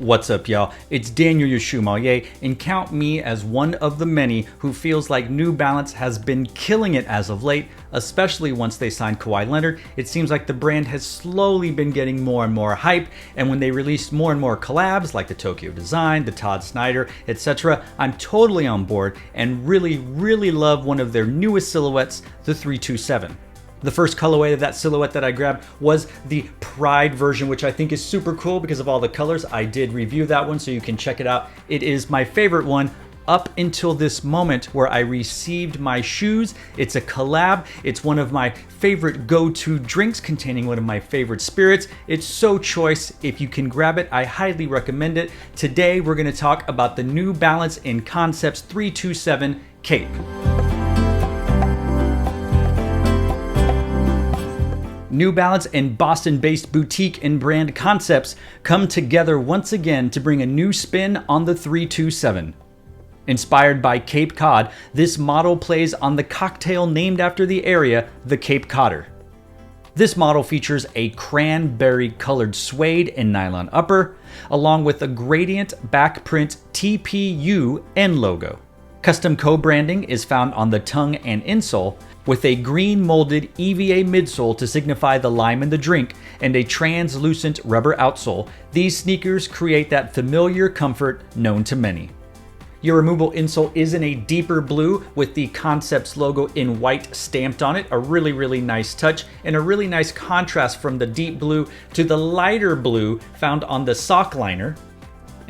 What's up, y'all? It's Daniel, your Shoemmelier, and count me as one of the many who feels like New Balance has been killing it as of late, especially once they signed Kawhi Leonard. It seems like the brand has slowly been getting more and more hype, and when they released more and more collabs like the Tokyo Design, the Todd Snyder, etc., I'm totally on board and really love one of their newest silhouettes, the 327. The first colorway of that silhouette that I grabbed was the Pride version, which I think is super cool because of all the colors. I did review that one, so you can check it out. It is my favorite one up until this moment where I received my shoes. It's a collab. It's one of my favorite go-to drinks containing one of my favorite spirits. It's so choice. If you can grab it, I highly recommend it. Today, we're going to talk about the New Balance in Concepts 327 Cape. New Balance and Boston-based boutique and brand Concepts come together once again to bring a new spin on the 327. Inspired by Cape Cod, this model plays on the cocktail named after the area, the Cape Codder. This model features a cranberry-colored suede and nylon upper, along with a gradient backprint TPU end logo. Custom co-branding is found on the tongue and insole, with a green molded EVA midsole to signify the lime in the drink and a translucent rubber outsole. These sneakers create that familiar comfort known to many. Your removable insole is in a deeper blue with the Concepts logo in white stamped on it. A really nice touch and a really nice contrast from the deep blue to the lighter blue found on the sock liner.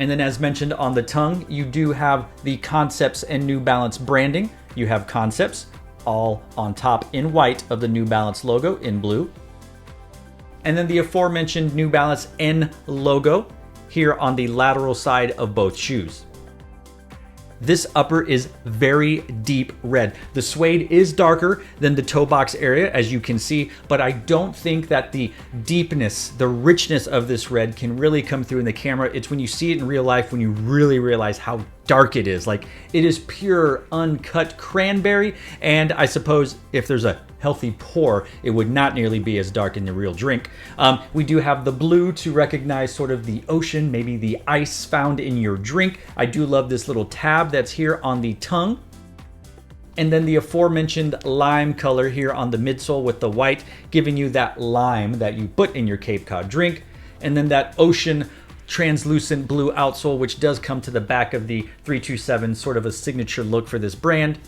And then as mentioned on the tongue, you do have the Concepts and New Balance branding. You have Concepts all on top in white of the New Balance logo in blue. And then the aforementioned New Balance N logo here on the lateral side of both shoes. This upper is very deep red. The suede is darker than the toe box area, as you can see, but I don't think that the deepness, the richness of this red can really come through in the camera. It's when you see it in real life when you really realize how dark it is. Like, it is pure uncut cranberry, and I suppose if there's a healthy pour, it would not nearly be as dark in the real drink. We do have the blue to recognize sort of the ocean, maybe the ice found in your drink. I do love this little tab that's here on the tongue. And then the aforementioned lime color here on the midsole with the white, giving you that lime that you put in your Cape Cod drink. And then that ocean translucent blue outsole, which does come to the back of the 327, sort of a signature look for this brand.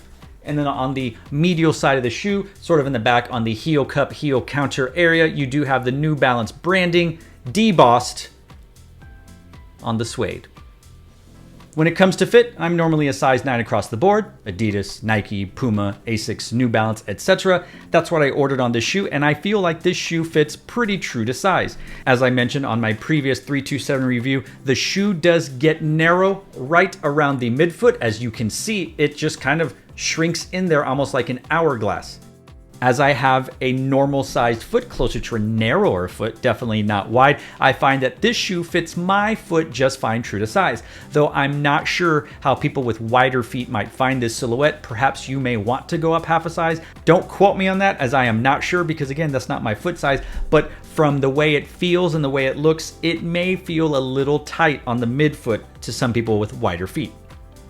And then on the medial side of the shoe, sort of in the back on the heel cup, heel counter area, you do have the New Balance branding debossed on the suede. When it comes to fit, I'm normally a size 9 across the board. Adidas, Nike, Puma, Asics, New Balance, etc. That's what I ordered on this shoe, and I feel like this shoe fits pretty true to size. As I mentioned on my previous 327 review, the shoe does get narrow right around the midfoot. As you can see, it just kind of shrinks in there almost like an hourglass. As I have a normal sized foot, closer to a narrower foot, definitely not wide, I find that this shoe fits my foot just fine true to size. Though I'm not sure how people with wider feet might find this silhouette. Perhaps you may want to go up half a size. Don't quote me on that, as I am not sure, because again, that's not my foot size. But from the way it feels and the way it looks, it may feel a little tight on the midfoot to some people with wider feet.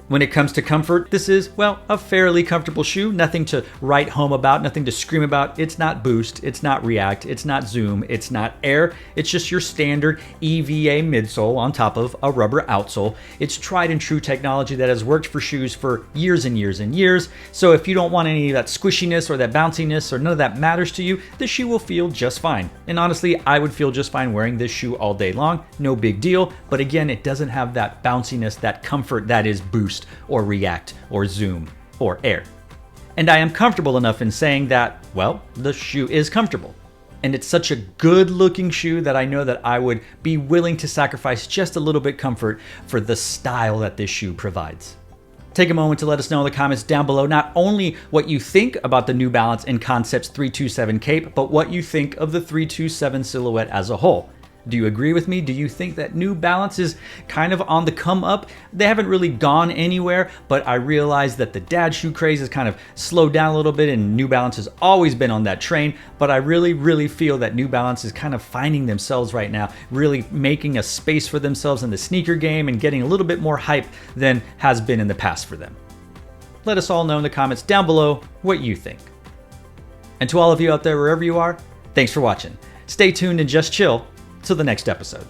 When it comes to comfort, this is, well, a fairly comfortable shoe. Nothing to write home about, nothing to scream about. It's not Boost, it's not React, it's not Zoom, it's not Air. It's just your standard EVA midsole on top of a rubber outsole. It's tried and true technology that has worked for shoes for years and years and years. So if you don't want any of that squishiness or that bounciness or none of that matters to you, this shoe will feel just fine. And honestly, I would feel just fine wearing this shoe all day long. No big deal. But again, it doesn't have that bounciness, that comfort that is Boost or React or Zoom or Air. And I am comfortable enough in saying that, well, the shoe is comfortable. And it's such a good looking shoe that I know that I would be willing to sacrifice just a little bit comfort for the style that this shoe provides. Take a moment to let us know in the comments down below not only what you think about the New Balance in Concepts 327 Cape, but what you think of the 327 silhouette as a whole. Do you agree with me? Do you think that New Balance is kind of on the come up? They haven't really gone anywhere, but I realize that the dad shoe craze has kind of slowed down a little bit, and New Balance has always been on that train. But I really feel that New Balance is kind of finding themselves right now, really making a space for themselves in the sneaker game and getting a little bit more hype than has been in the past for them. Let us all know in the comments down below what you think. And to all of you out there, wherever you are, thanks for watching. Stay tuned and just chill till the next episode.